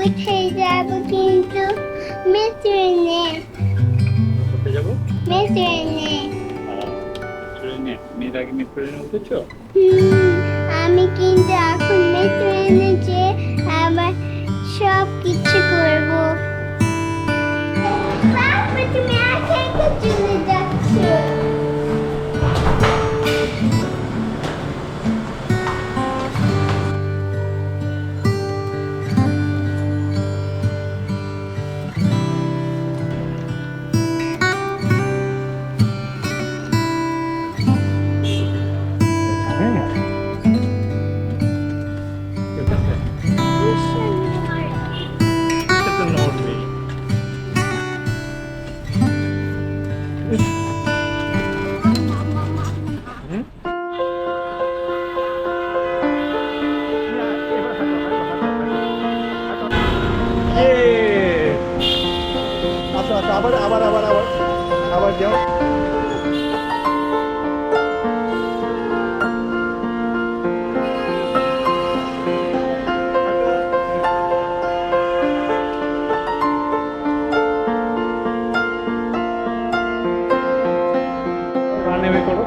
কোথায় যাব কিন্তু মেট্রোনে কোথায় যাবো? মেট্রোনে ট্রেনে। এর আগে মেট্রোনে উঠেছো? আমি কিন্তু এখন মেট্রোনে যে আবার সব কিছু করবো। বাবা তুমি একা একা চলে যাচ্ছো। আবার যাও। নেমে করো।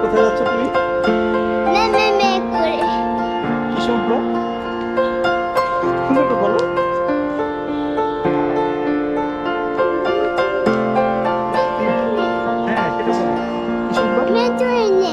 কোথায় যাচ্ছ তুমি? কি শুনবো? শুনে তো বলো। হ্যাঁ সেটা বলো। কি শুনবো? মেট্রোনে।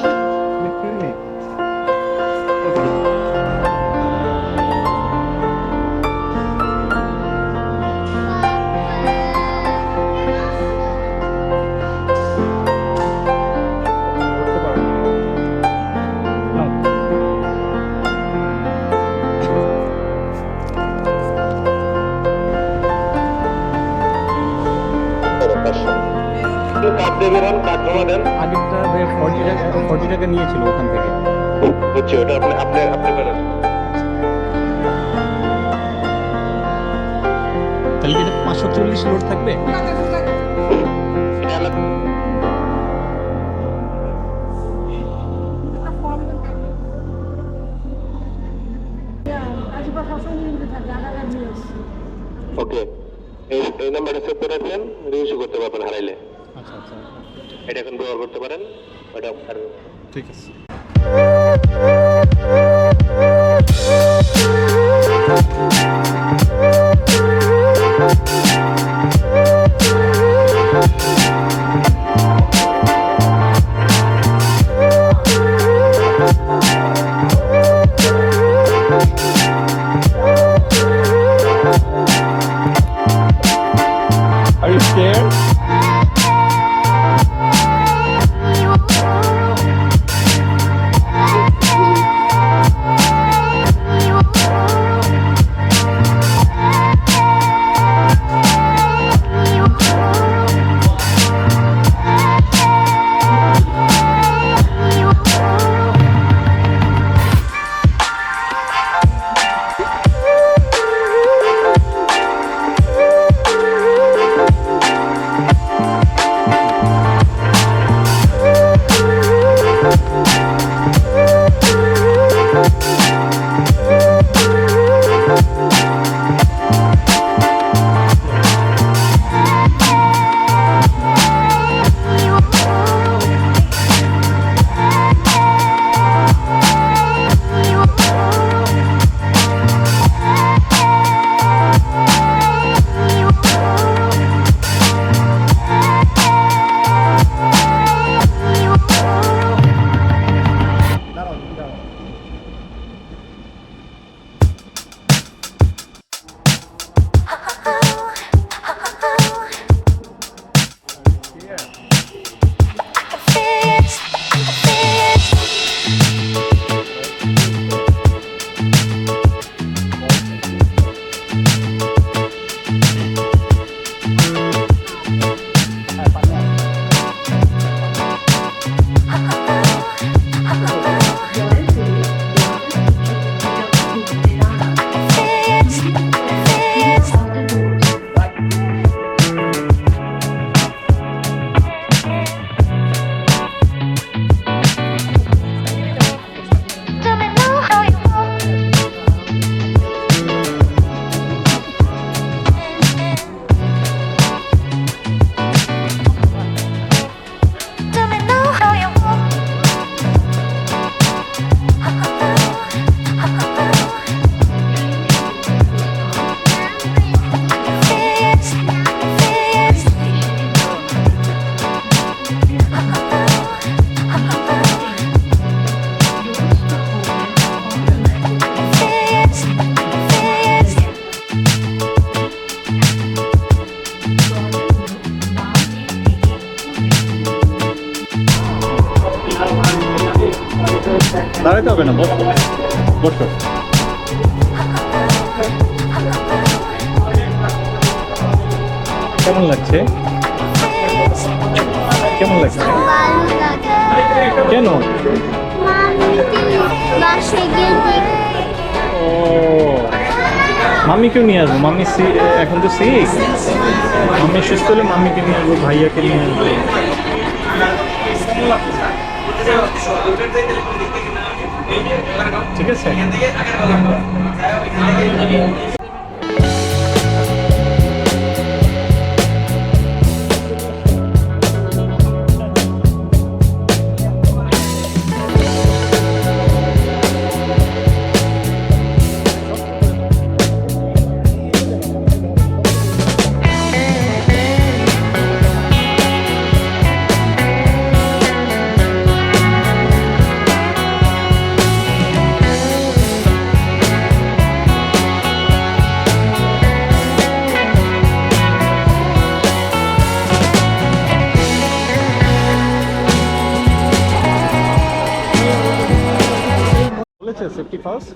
আগেরটা 40 টাকা নিয়েছিল ওখান থেকে। বুঝছি, ওটা আপনি বলেন। তাহলে কি এটা 540 লোড থাকবে? ওকে, এই নাম্বারটা সেভ করে রাখেন, রিইস্যু করতে পারবেন হারাইলে। আচ্ছা আচ্ছা এটা এখন ব্যবহার করতে পারেন, ওটা আর ঠিক আছে। Are you scared? উঠতে হবে না, বসো বসো। কেমন লাগছে? কেমন লাগছে? ভালো লাগে। কেন? মামিকে বাসায় গিয়ে দেখি। ও মাম্মিকেও নিয়ে আসবো, মাম্মি এখন তো সিক, মাম্মি সুস্থ হলে মাম্মিকে নিয়ে আসবো, ভাইয়াকে নিয়ে আসবো। ঠিক আছে। বলেছে সেফটি ফার্স্ট।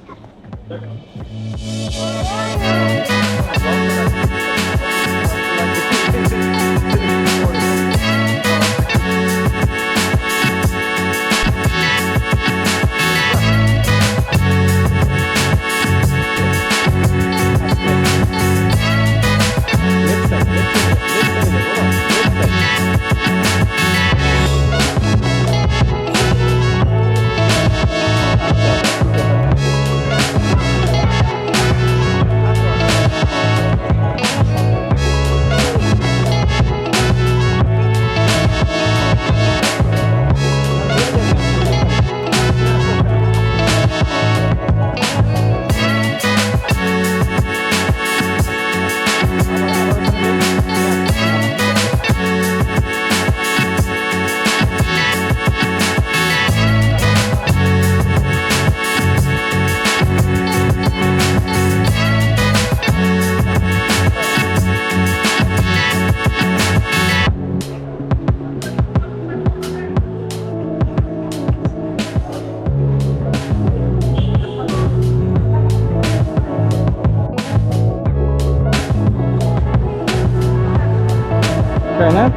Kaynat?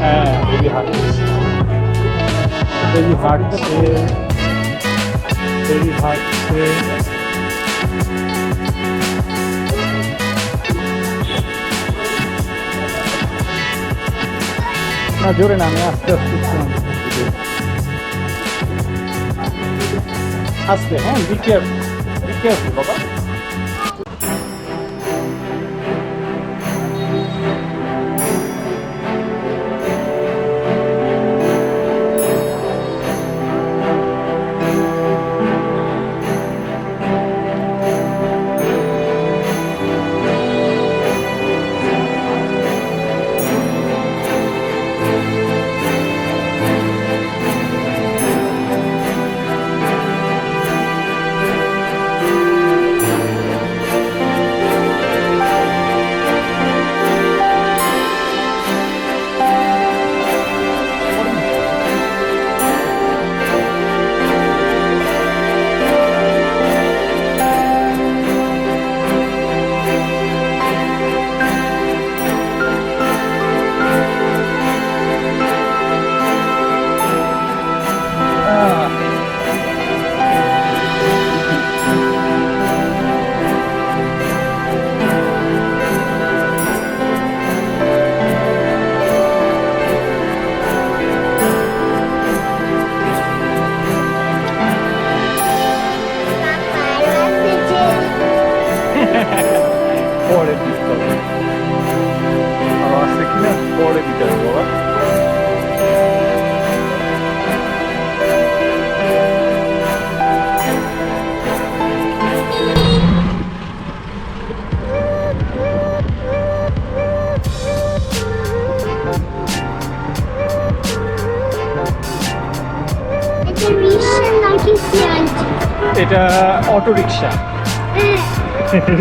হ্যাঁ বেবি হাঁটছে, বেবি হাঁটছে, বেবি হাঁটছে। না জোরে না, আমি আস্তে আস্তে আস্তে। হ্যাঁ বি কেয়ারফুল, বি কেয়ারফুল বাবা। পরে দিতে হবে, আমার আছে কিনা পরে দিতে হবে বাবা। এটা অটো রিক্সা,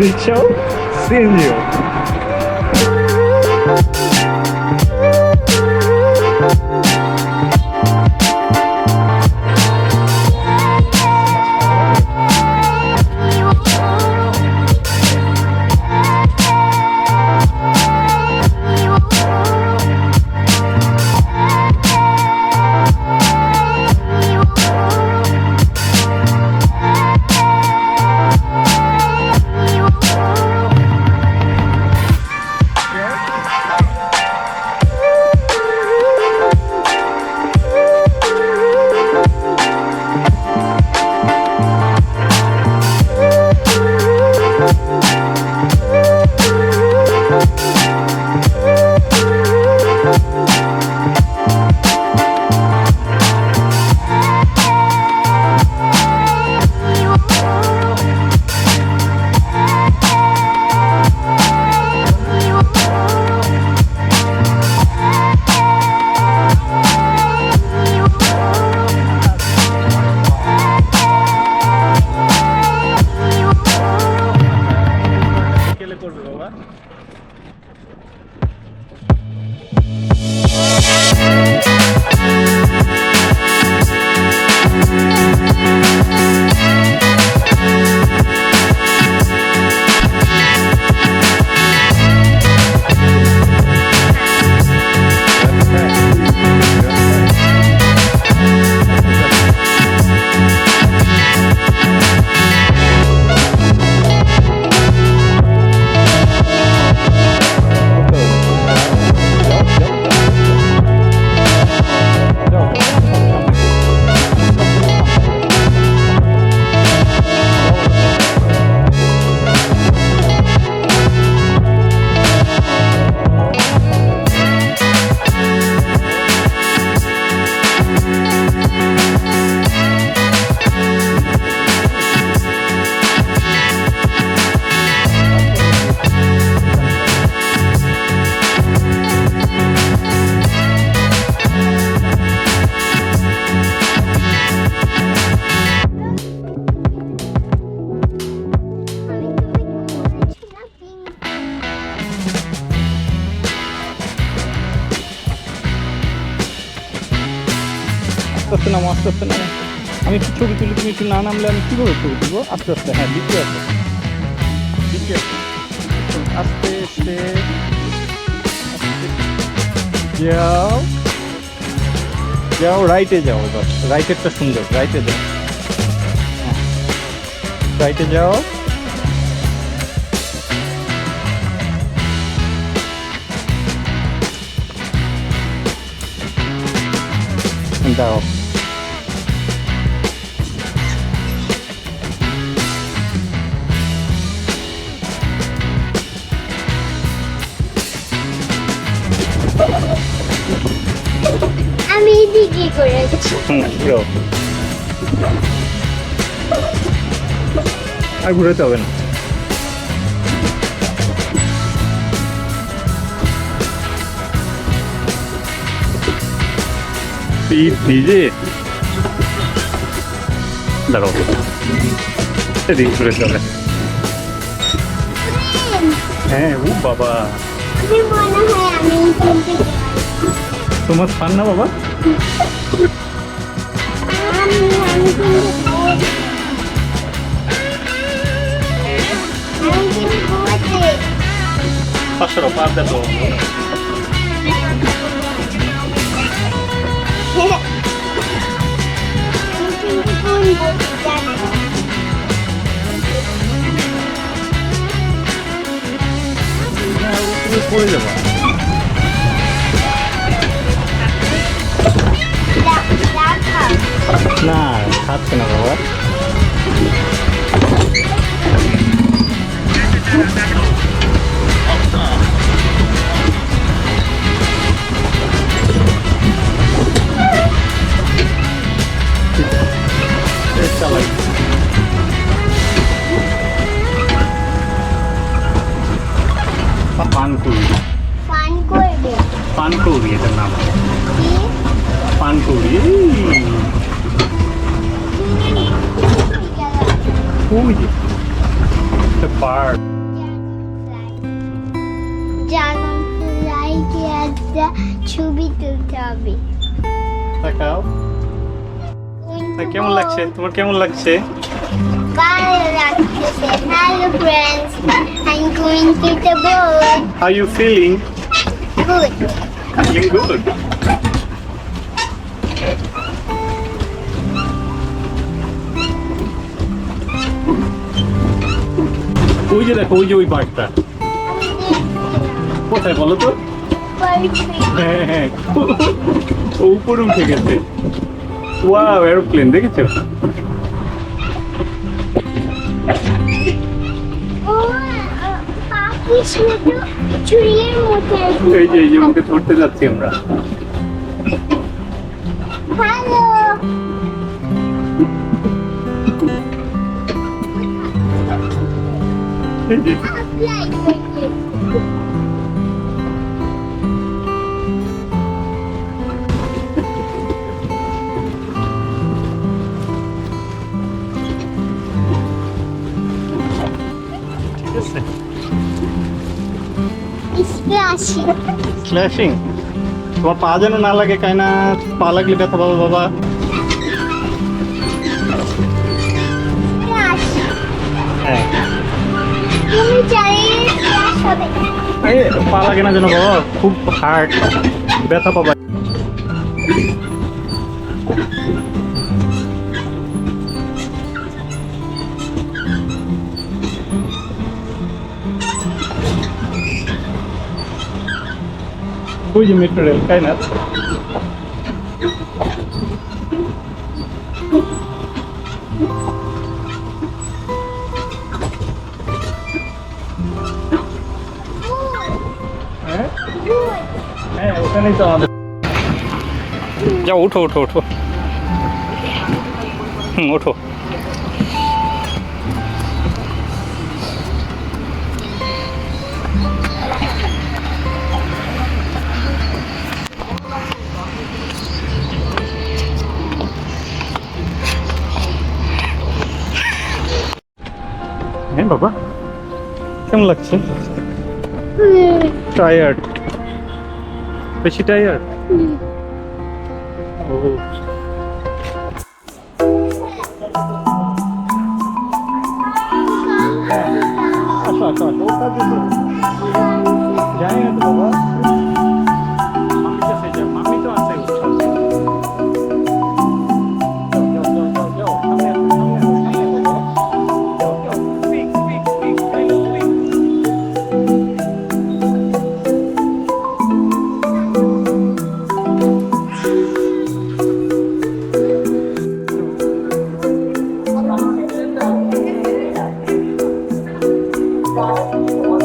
রিক্সাও সিএনজিও। আস্তে নামো, আস্তে আস্তে নামো। আমি একটু ছবি তুলি, তুমি একটু না নামলে আমি কীভাবে ছবি তুলবো? আস্তে আস্তে, হ্যাঁ দিকে আছে, দিকে আছে, আস্তে আস্তে যাও যাও, রাইটে যাও। এবার রাইটেরটা সুন্দর, রাইটে যাও, রাইটে যাও। দাও আমি এদিকে করেছি। আর ঘুরাতে হবে না। নিজে দাঁড়াও, এদিকে ঘুরে চলে। হ্যাঁ ও বাবা, আমি মনে হয় আমি এদিকে তোমার ফান না বাবা? আমি কিন্তু বলতে 500 পার দেবো। পড়ে যাবো না, খাচ্ছে না বাবা। চালাই পানকুড়ি, করবে পানকৌড়ি এটার নাম, পানকৌড়ি। ওই যে একটা বার্ড। ড্রাগন ফ্লাই কে একটা ছবি তুলতে হবে। দেখাও কেমন লাগছে, তোমার কেমন লাগছে? ভালো লাগতেছে। Hello friends, I'm going to the boat. How you feeling? Good. Feeling good. ওই যে দেখো, ওই যে ওই বার্ডটা কোথায় বলো তো? হ্যাঁ হ্যাঁ, ও উপরে উঠে গেছে। ওয়াও, এরোপ্লেন দেখেছো? এই যে এই যে ওকে ধরতে যাচ্ছি আমরা। হ্যালো, এই যে স্ল্যাশিং। তোমার পা যেন না লাগে, কায়নাত। পা লাগলে ব্যথা পাবো বাবা। হ্যাঁ, পা লাগে না যেন বাবা, খুব হার্ড, ব্যথা পাবা। ওই যে মেট্রো রেল, কায়নাত। হ্যাঁ ওখানেই তো আমাদের। যাও উঠো উঠো উঠো, ওঠো। হ্যাঁ বাবা, কেমন লাগছে? টায়ার্ড, বেশি টায়ার্ড? ও আসো আসো ওর কাছে তো জানি না তো বাবা মাম্মি কাছে যাও মাম্মি তো আছে ওর সাথে যাও যাও যাও যাও সামনে আসো সামনে আসো সামনে আসো যাও যাও pick pick pick Kainat pick Wow.